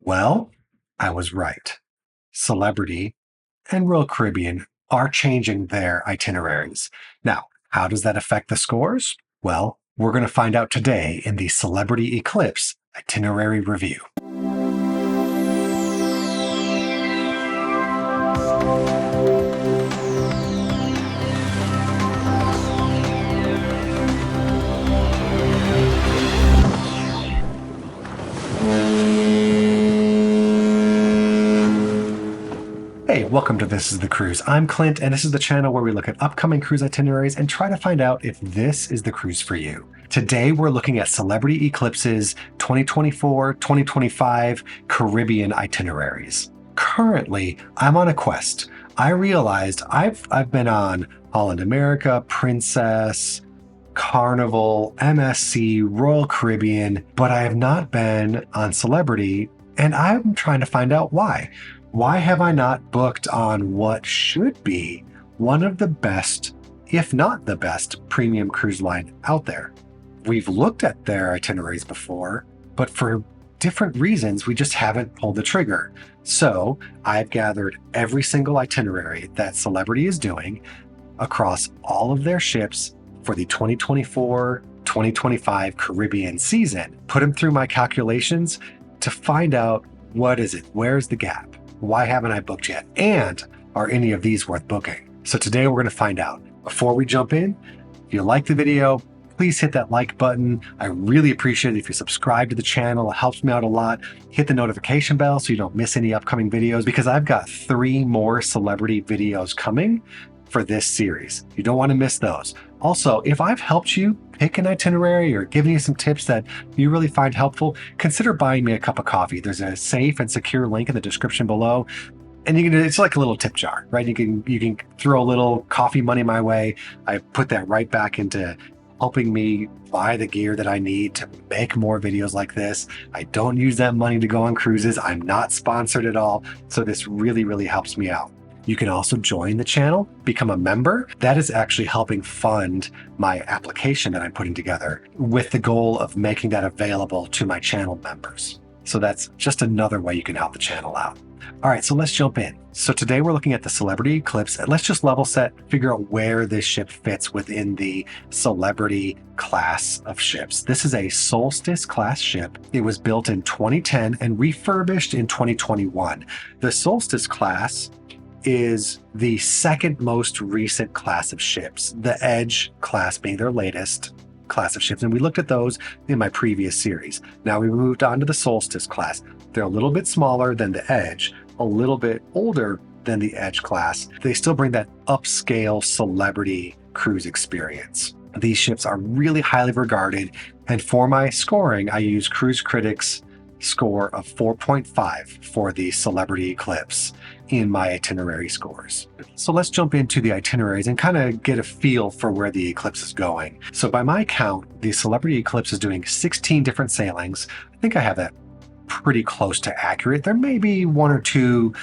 Well, I was right. Celebrity and Royal Caribbean are changing their itineraries. Now, how does that affect the scores? Well, we're going to find out today in the Celebrity Eclipse Itinerary Review. Hey, welcome to This is the Cruise. I'm Clint, and this is the channel where we look at upcoming cruise itineraries and try to find out if this is the cruise for you. Today, we're looking at Celebrity Eclipse's 2024-2025 Caribbean itineraries. Currently, I'm on a quest. I realized I've been on Holland America, Princess, Carnival, MSC, Royal Caribbean, but I have not been on Celebrity, and I'm trying to find out why. Why have I not booked on what should be one of the best, if not the best, premium cruise line out there? We've looked at their itineraries before, but for different reasons, we just haven't pulled the trigger. So I've gathered every single itinerary that Celebrity is doing across all of their ships for the 2024-2025 Caribbean season, put them through my calculations to find out what is it, where's the gap? Why haven't I booked yet? And are any of these worth booking? So today we're going to find out. Before we jump in, if you like the video, please hit that like button. I really appreciate it if you subscribe to the channel. It helps me out a lot. Hit the notification bell so you don't miss any upcoming videos, because I've got 3 more Celebrity videos coming for this series. You don't want to miss those. Also, if I've helped you pick an itinerary or given you some tips that you really find helpful, consider buying me a cup of coffee. There's a safe and secure link in the description below. And it's like a little tip jar, right? You can throw a little coffee money my way. I put that right back into helping me buy the gear that I need to make more videos like this. I don't use that money to go on cruises. I'm not sponsored at all. So this really, really helps me out. You can also join the channel, become a member. That is actually helping fund my application that I'm putting together with the goal of making that available to my channel members. So that's just another way you can help the channel out. All right, so let's jump in. So today we're looking at the Celebrity Eclipse. Let's just level set, figure out where this ship fits within the Celebrity class of ships. This is a Solstice class ship. It was built in 2010 and refurbished in 2021. The Solstice class is the second most recent class of ships, the Edge class being their latest class of ships. And we looked at those in my previous series. Now we moved on to the Solstice class. They're a little bit smaller than the Edge, a little bit older than the Edge class. They still bring that upscale Celebrity cruise experience. These ships are really highly regarded. And for my scoring, I use Cruise Critics' score of 4.5 for the Celebrity Eclipse in my itinerary scores. So let's jump into the itineraries and kind of get a feel for where the Eclipse is going. So by my count, the Celebrity Eclipse is doing 16 different sailings. I think I have that pretty close to accurate. There may be 1 or 2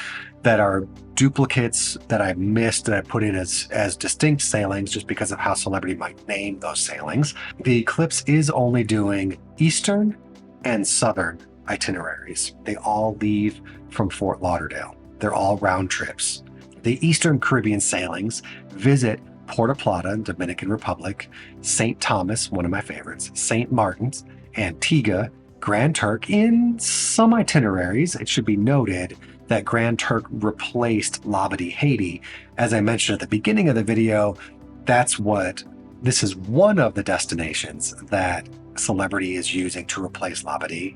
that are duplicates that I missed that I put in as distinct sailings just because of how Celebrity might name those sailings. The Eclipse is only doing Eastern and Southern itineraries. They all leave from Fort Lauderdale. They're all round trips. The Eastern Caribbean sailings visit Puerto Plata, Dominican Republic, St. Thomas, one of my favorites, St. Martin's, Antigua, Grand Turk. In some itineraries, it should be noted that Grand Turk replaced Labadee, Haiti. As I mentioned at the beginning of the video, this is one of the destinations that Celebrity is using to replace Labadee.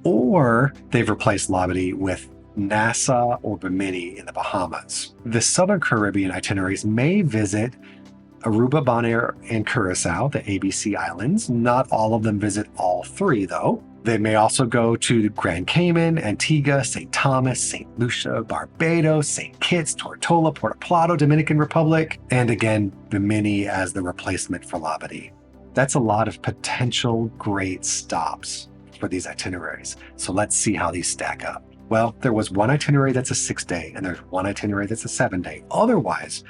Or they've replaced Labadee with Nassau or Bimini in the Bahamas. The Southern Caribbean itineraries may visit Aruba, Bonaire, and Curacao, the ABC Islands. Not all of them visit all 3, though. They may also go to Grand Cayman, Antigua, St. Thomas, St. Lucia, Barbados, St. Kitts, Tortola, Puerto Plata, Dominican Republic, and again, Bimini as the replacement for Labadee. That's a lot of potential great stops for these itineraries. So let's see how these stack up. Well, there was one itinerary that's a 6-day, and there's one itinerary that's a 7-day. Otherwise,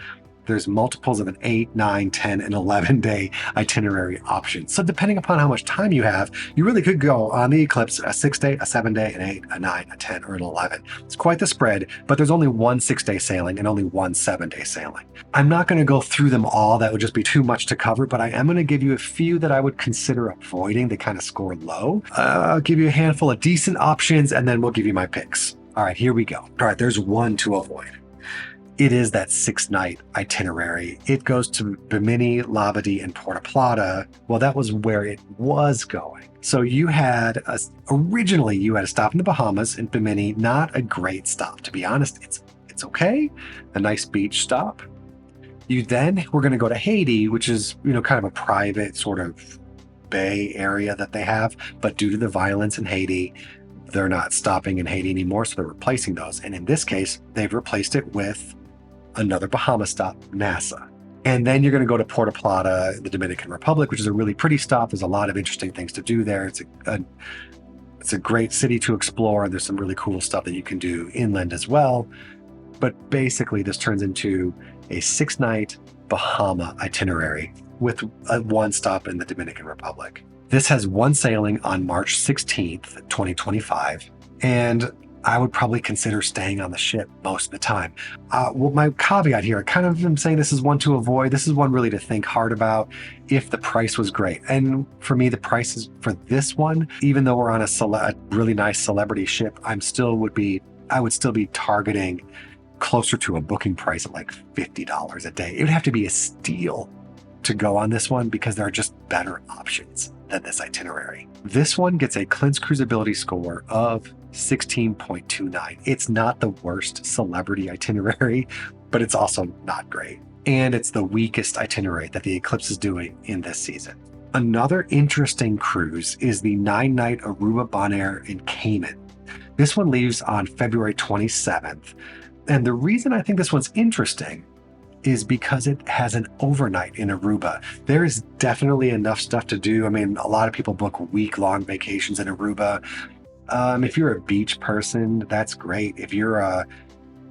there's multiples of an 8, 9, 10, and 11 day itinerary option. So depending upon how much time you have, you really could go on the Eclipse a 6-day, a 7-day, an 8, a 9, a 10, or an 11. It's quite the spread, but there's only one 6-day sailing and only one 7-day sailing. I'm not going to go through them all. That would just be too much to cover, but I am going to give you a few that I would consider avoiding. They kind of score low. I'll give you a handful of decent options, and then we'll give you my picks. All right, here we go. All right, there's one to avoid. It is that 6-night itinerary. It goes to Bimini, Labadee, and Puerto Plata. Well, that was where it was going. So originally you had a stop in the Bahamas in Bimini. Not a great stop, to be honest. It's okay. A nice beach stop. You then were going to go to Haiti, which is, kind of a private sort of bay area that they have. But due to the violence in Haiti, they're not stopping in Haiti anymore. So they're replacing those. And in this case, they've replaced it with another Bahama stop, NASA. And then you're going to go to Puerto Plata, the Dominican Republic, which is a really pretty stop. There's a lot of interesting things to do there. It's a great city to explore. There's some really cool stuff that you can do inland as well. But basically, this turns into a 6-night Bahama itinerary with one stop in the Dominican Republic. This has one sailing on March 16th, 2025. And I would probably consider staying on the ship most of the time. My caveat here, I kind of am saying this is one to avoid. This is one really to think hard about if the price was great. And for me, the prices for this one, even though we're on a really nice celebrity ship, I would still be targeting closer to a booking price of like $50 a day. It would have to be a steal to go on this one because there are just better options than this itinerary. This one gets a Clinch Cruisability score of 16.29. It's not the worst celebrity itinerary, but it's also not great. And it's the weakest itinerary that the Eclipse is doing in this season. Another interesting cruise is the 9-night Aruba Bonaire in Cayman. This one leaves on February 27th. And the reason I think this one's interesting is because it has an overnight in Aruba. There is definitely enough stuff to do. I mean, a lot of people book week-long vacations in Aruba. If you're a beach person, that's great. If you're a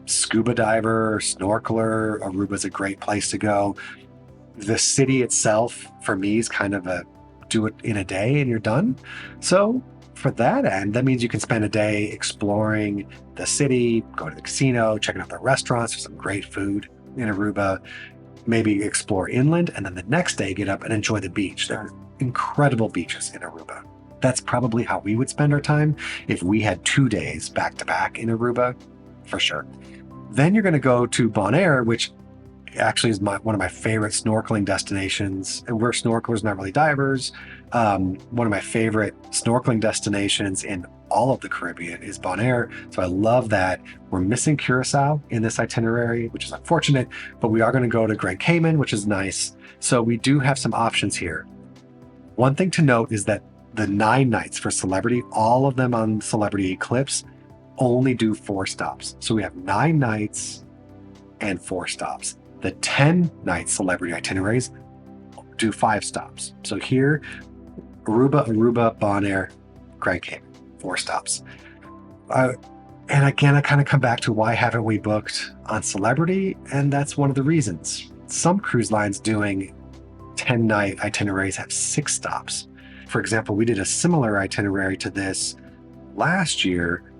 scuba diver, snorkeler, Aruba's a great place to go. The city itself, for me, is kind of do it in a day and you're done. So for that end, that means you can spend a day exploring the city, go to the casino, checking out the restaurants. There's some great food in Aruba, maybe explore inland, and then the next day get up and enjoy the beach. There are incredible beaches in Aruba. That's probably how we would spend our time if we had 2 days back to back in Aruba, for sure. Then you're going to go to Bonaire, which actually is one of my favorite snorkeling destinations. And we're snorkelers, not really divers. One of my favorite snorkeling destinations in all of the Caribbean is Bonaire. So I love that. We're missing Curacao in this itinerary, which is unfortunate, but we are going to go to Grand Cayman, which is nice. So we do have some options here. One thing to note is that the 9 nights for Celebrity, all of them on Celebrity Eclipse, only do 4 stops. So we have 9 nights and 4 stops. The 10-night Celebrity itineraries do 5 stops. So here, Aruba, Bonaire, Grand Cayman, 4 stops. And again, I kind of come back to why haven't we booked on Celebrity? And that's one of the reasons. Some cruise lines doing 10-night itineraries have 6 stops. For example, we did a similar itinerary to this last year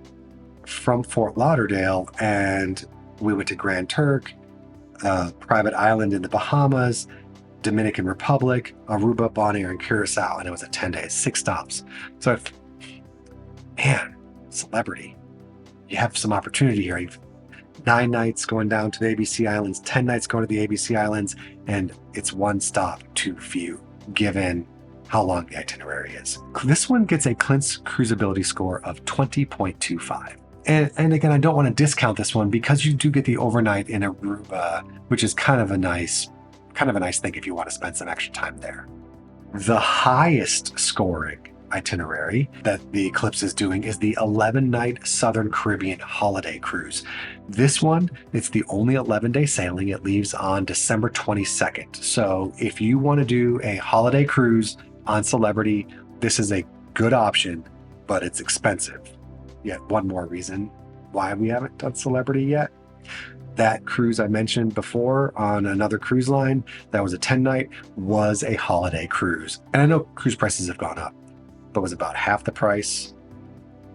from Fort Lauderdale, and we went to Grand Turk, private island in the Bahamas, Dominican Republic, Aruba, Bonaire, and Curacao, and it was a 10 days, 6 stops. So Celebrity, you have some opportunity here. You've 9 nights going down to the ABC Islands, 10 nights going to the ABC Islands, and it's 1 stop too few, given how long the itinerary is. This one gets a Clinch Cruisability score of 20.25. And again, I don't want to discount this one because you do get the overnight in Aruba, which is kind of a nice thing if you want to spend some extra time there. The highest scoring itinerary that the Eclipse is doing is the 11-night Southern Caribbean holiday cruise. This one, it's the only 11-day sailing. It leaves on December 22nd. So if you want to do a holiday cruise on Celebrity, this is a good option, but it's expensive. Yet one more reason why we haven't done Celebrity yet. That cruise I mentioned before on another cruise line that was a 10-night was a holiday cruise. And I know cruise prices have gone up, but was about half the price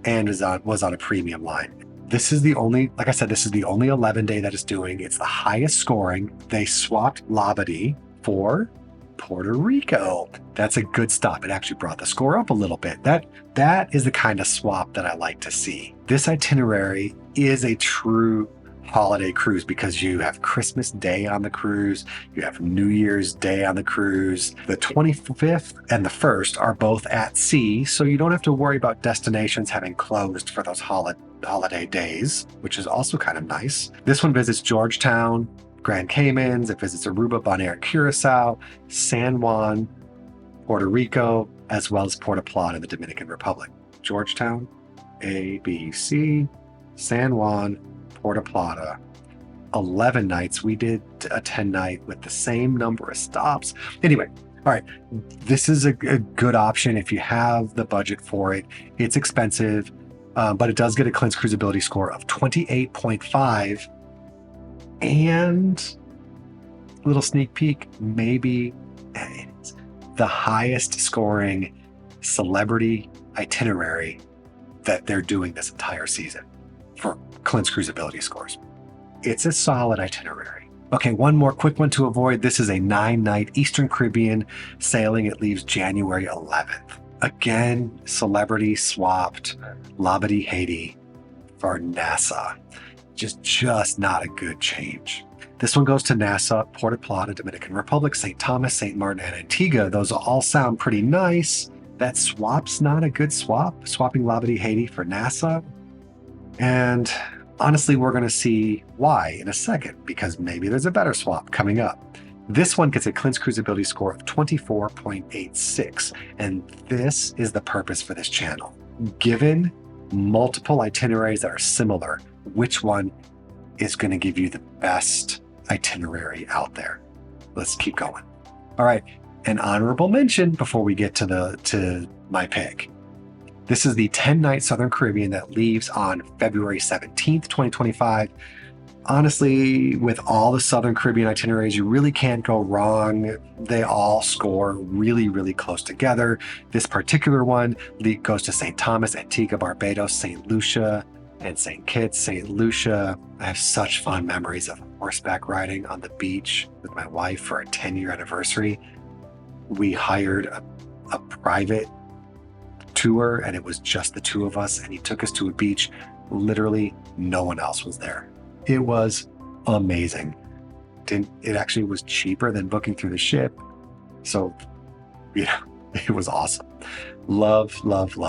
and was on a premium line. This is the only, like I said, this is the only 11-day that it's doing. It's the highest scoring. They swapped Labadee for Puerto Rico. That's a good stop. It actually brought the score up a little bit. That is the kind of swap that I like to see. This itinerary is a true holiday cruise because you have Christmas Day on the cruise, you have New Year's Day on the cruise. The 25th and the 1st are both at sea, so you don't have to worry about destinations having closed for those holiday days, which is also kind of nice. This one visits Georgetown, Grand Caymans, it visits Aruba, Bonaire, Curacao, San Juan, Puerto Rico, as well as Puerto Plata in the Dominican Republic. Georgetown, ABC, San Juan, Puerto Plata, 11 nights. We did a 10-night with the same number of stops. Anyway, all right, this is a good option if you have the budget for it. It's expensive, but it does get a cleanse cruisability score of 28.5. And little sneak peek, maybe it's the highest scoring celebrity itinerary that they're doing this entire season for cleanse cruisability scores. It's a solid itinerary. Okay, one more quick one to avoid. This is a 9-night Eastern Caribbean sailing. It leaves January 11th. Again, celebrity swapped Labadee, Haiti for Nassau. Just not a good change. This one goes to Nassau, Puerto Plata, Dominican Republic, St. Thomas, St. Martin, and Antigua. Those all sound pretty nice. That swap's not a good swap, swapping Labadee, Haiti for Nassau. And honestly, we're going to see why in a second, because maybe there's a better swap coming up. This one gets a cleanse cruisability score of 24.86, and this is the purpose for this channel. Given multiple itineraries that are similar, which one is going to give you the best itinerary out there? Let's keep going. All right, an honorable mention before we get to my pick. This is the 10-night Southern Caribbean that leaves on February 17th, 2025. Honestly, with all the Southern Caribbean itineraries, you really can't go wrong. They all score really, really close together. This particular one goes to St. Thomas, Antigua, Barbados, St. Lucia, and St. Kitts, St. Lucia. I have such fond memories of horseback riding on the beach with my wife for our 10-year anniversary. We hired a private tour, and it was just the two of us, and he took us to a beach. Literally no one else was there. It was amazing. It actually was cheaper than booking through the ship. So, it was awesome. Love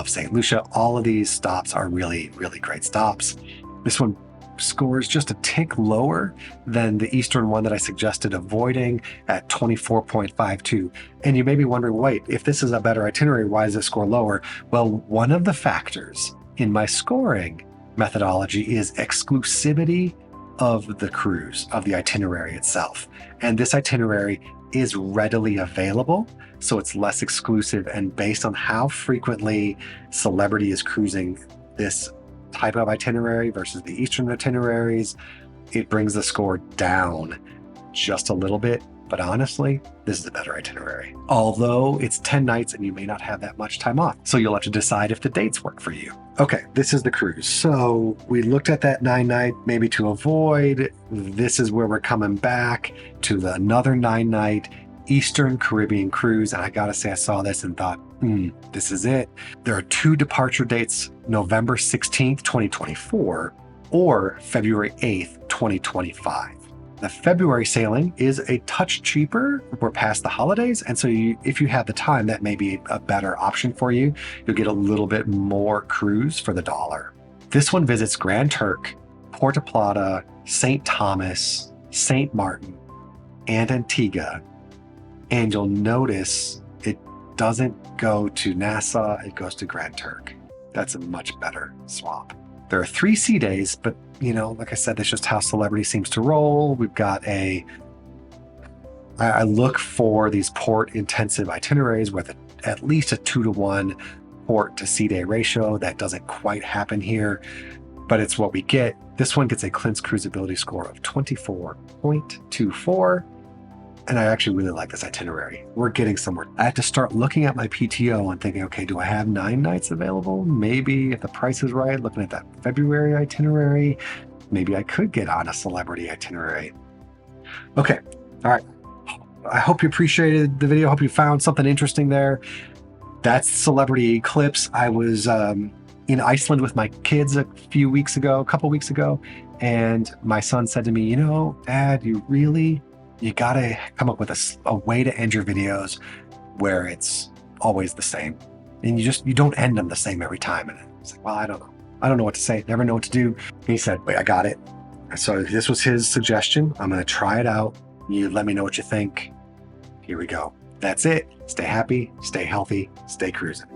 St. Lucia. All of these stops are really, really great stops. This one scores just a tick lower than the Eastern one that I suggested avoiding at 24.52. And you may be wondering, wait, if this is a better itinerary, why does it score lower? Well, one of the factors in my scoring methodology is exclusivity of the cruise, of the itinerary itself. And this itinerary is readily available, so it's less exclusive, and based on how frequently celebrity is cruising this type of itinerary versus the Eastern itineraries, it brings the score down just a little bit. But honestly, this is a better itinerary. Although it's 10 nights and you may not have that much time off. So you'll have to decide if the dates work for you. Okay, this is the cruise. So we looked at that 9-night, maybe to avoid. This is where we're coming back to another 9-night Eastern Caribbean cruise. And I gotta say, I saw this and thought, this is it. There are 2 departure dates, November 16th, 2024, or February 8th, 2025. The February sailing is a touch cheaper. We're past the holidays, and so if you have the time, that may be a better option for you. You'll get a little bit more cruise for the dollar. This one visits Grand Turk, Puerto Plata, St. Thomas, St. Martin, and Antigua, and you'll notice it doesn't go to Nassau, it goes to Grand Turk. That's a much better swap. There are 3 sea days, but like I said, that's just how celebrity seems to roll. We've got I look for these port intensive itineraries with at least a 2-to-1 port to sea day ratio. That doesn't quite happen here. but it's what we get. This one gets a Clint's cruisability score of 24.24. And I actually really like this itinerary. We're getting somewhere. I have to start looking at my PTO and thinking, okay, do I have 9 nights available? Maybe if the price is right, looking at that February itinerary, maybe I could get on a celebrity itinerary. Okay, all right. I hope you appreciated the video. I hope you found something interesting there. That's Celebrity Eclipse. I was in Iceland with my kids a couple weeks ago, and my son said to me, you know, Dad, you gotta come up with a way to end your videos where it's always the same. And you don't end them the same every time. And it's like, well, I don't know. I don't know what to say. Never know what to do. And he said, wait, I got it. So this was his suggestion. I'm going to try it out. You let me know what you think. Here we go. That's it. Stay happy, stay healthy, stay cruising.